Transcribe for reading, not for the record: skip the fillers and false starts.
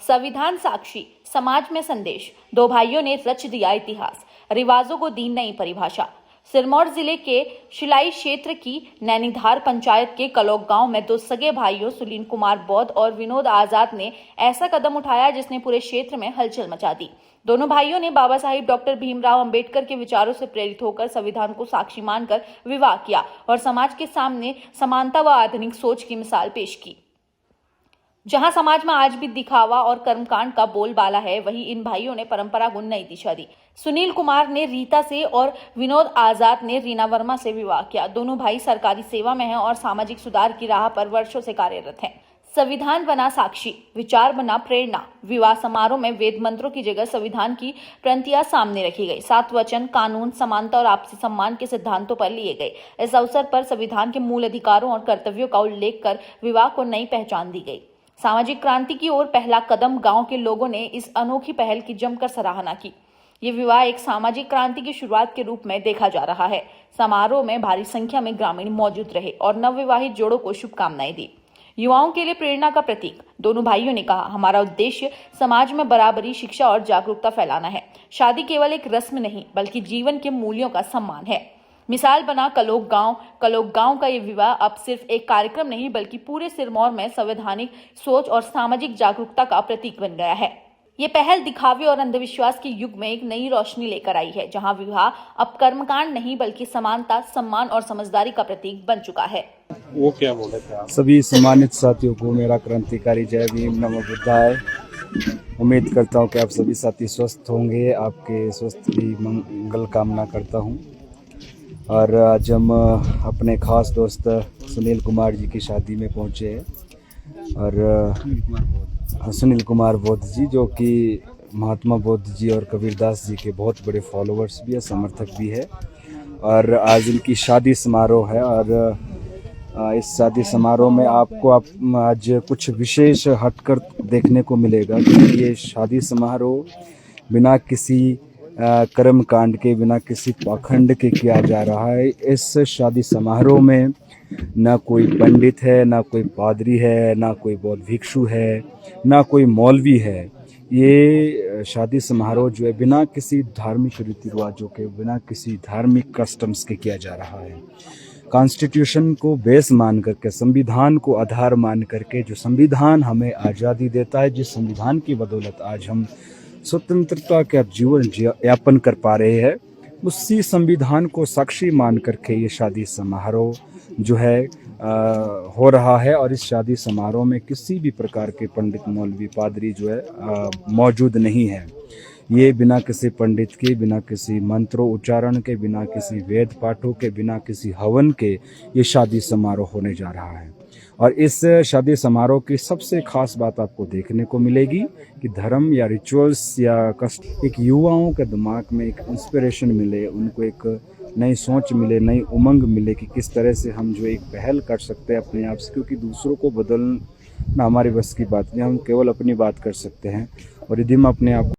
संविधान साक्षी, समाज में संदेश, दो भाइयों ने रच दिया इतिहास, रिवाजों को दी नई परिभाषा। सिरमौर जिले के शिलाई क्षेत्र की नैनीधार पंचायत के कलोक गांव में दो सगे भाइयों सुनील कुमार बौद्ध और विनोद आजाद ने ऐसा कदम उठाया जिसने पूरे क्षेत्र में हलचल मचा दी। दोनों भाइयों ने बाबा साहिब डॉक्टर भीमराव अंबेडकर के विचारों से प्रेरित होकर संविधान को साक्षी मानकर विवाह किया और समाज के सामने समानता व आधुनिक सोच की मिसाल पेश की। जहां समाज में आज भी दिखावा और कर्मकांड का बोलबाला है, वहीं इन भाइयों ने परंपरा को नई दिशा दी। सुनील कुमार ने रीता से और विनोद आजाद ने रीना वर्मा से विवाह किया। दोनों भाई सरकारी सेवा में हैं और सामाजिक सुधार की राह पर वर्षों से कार्यरत हैं। संविधान बना साक्षी, विचार बना प्रेरणा। विवाह समारोह में वेद मंत्रों की जगह संविधान की पंक्तियां सामने रखी गई। 7 वचन, कानून, समानता और आपसी सम्मान के सिद्धांतों पर लिए गए। इस अवसर पर संविधान के मूल अधिकारों और कर्तव्यों का उल्लेख कर विवाह को नई पहचान दी गई। सामाजिक क्रांति की ओर पहला कदम गांव के लोगों ने इस अनोखी पहल की जमकर सराहना की। ये विवाह एक सामाजिक क्रांति की शुरुआत के रूप में देखा जा रहा है। समारोह में भारी संख्या में ग्रामीण मौजूद रहे और नवविवाहित जोड़ों को शुभकामनाएं दी। युवाओं के लिए प्रेरणा का प्रतीक। दोनों भाइयों ने कहा, हमारा उद्देश्य समाज में बराबरी, शिक्षा और जागरूकता फैलाना है। शादी केवल एक रस्म नहीं बल्कि जीवन के मूल्यों का सम्मान है। मिसाल बना कलोक गांव का ये विवाह अब सिर्फ एक कार्यक्रम नहीं बल्कि पूरे सिरमौर में संवैधानिक सोच और सामाजिक जागरूकता का प्रतीक बन गया है। ये पहल दिखावे और अंधविश्वास के युग में एक नई रोशनी लेकर आई है, जहां विवाह अब कर्मकांड नहीं बल्कि समानता, सम्मान और समझदारी का प्रतीक बन चुका है। वो क्या बोले थे आप? सभी सम्मानित साथियों को मेरा क्रांतिकारी जय भीम, नमो बुद्धाय। उम्मीद करता हूँ कि आप सभी साथी स्वस्थ होंगे। आपके स्वस्थ की मंगल कामना करता हूँ। और आज हम अपने खास दोस्त सुनील कुमार जी की शादी में पहुँचे हैं। और सुनील कुमार बौद्ध जी, जो कि महात्मा बुद्ध जी और कबीरदास जी के बहुत बड़े फॉलोअर्स भी है, समर्थक भी है। और आज इनकी शादी समारोह है। और इस शादी समारोह में आपको आज कुछ विशेष हटकर देखने को मिलेगा कि ये शादी समारोह बिना किसी कर्म कांड के, बिना किसी पाखंड के किया जा रहा है। इस शादी समारोह में ना कोई पंडित है, ना कोई पादरी है, ना कोई बौद्ध भिक्षु है, ना कोई मौलवी है। ये शादी समारोह जो है बिना किसी धार्मिक रीति रिवाजों के, बिना किसी धार्मिक कस्टम्स के किया जा रहा है। कॉन्स्टिट्यूशन को बेस मान करके, संविधान को आधार मान करके, जो संविधान हमें आज़ादी देता है, जिस संविधान की बदौलत आज हम स्वतंत्रता का जीवन यापन कर पा रहे हैं, उसी संविधान को साक्षी मान करके ये शादी समारोह जो है हो रहा है। और इस शादी समारोह में किसी भी प्रकार के पंडित, मौलवी, पादरी जो है मौजूद नहीं है। ये बिना किसी पंडित के, बिना किसी मंत्रों उच्चारण के, बिना किसी वेद पाठों के, बिना किसी हवन के ये शादी समारोह होने जा रहा है। और इस शादी समारोह की सबसे खास बात आपको देखने को मिलेगी कि धर्म या रिचुअल्स या कस्ट, एक युवाओं के दिमाग में एक इंस्पिरेशन मिले, उनको एक नई सोच मिले, नई उमंग मिले कि किस तरह से हम जो एक पहल कर सकते हैं अपने आप से। क्योंकि दूसरों को बदलना हमारे बस की बात नहीं, हम केवल अपनी बात कर सकते हैं। और यदि हम अपने आप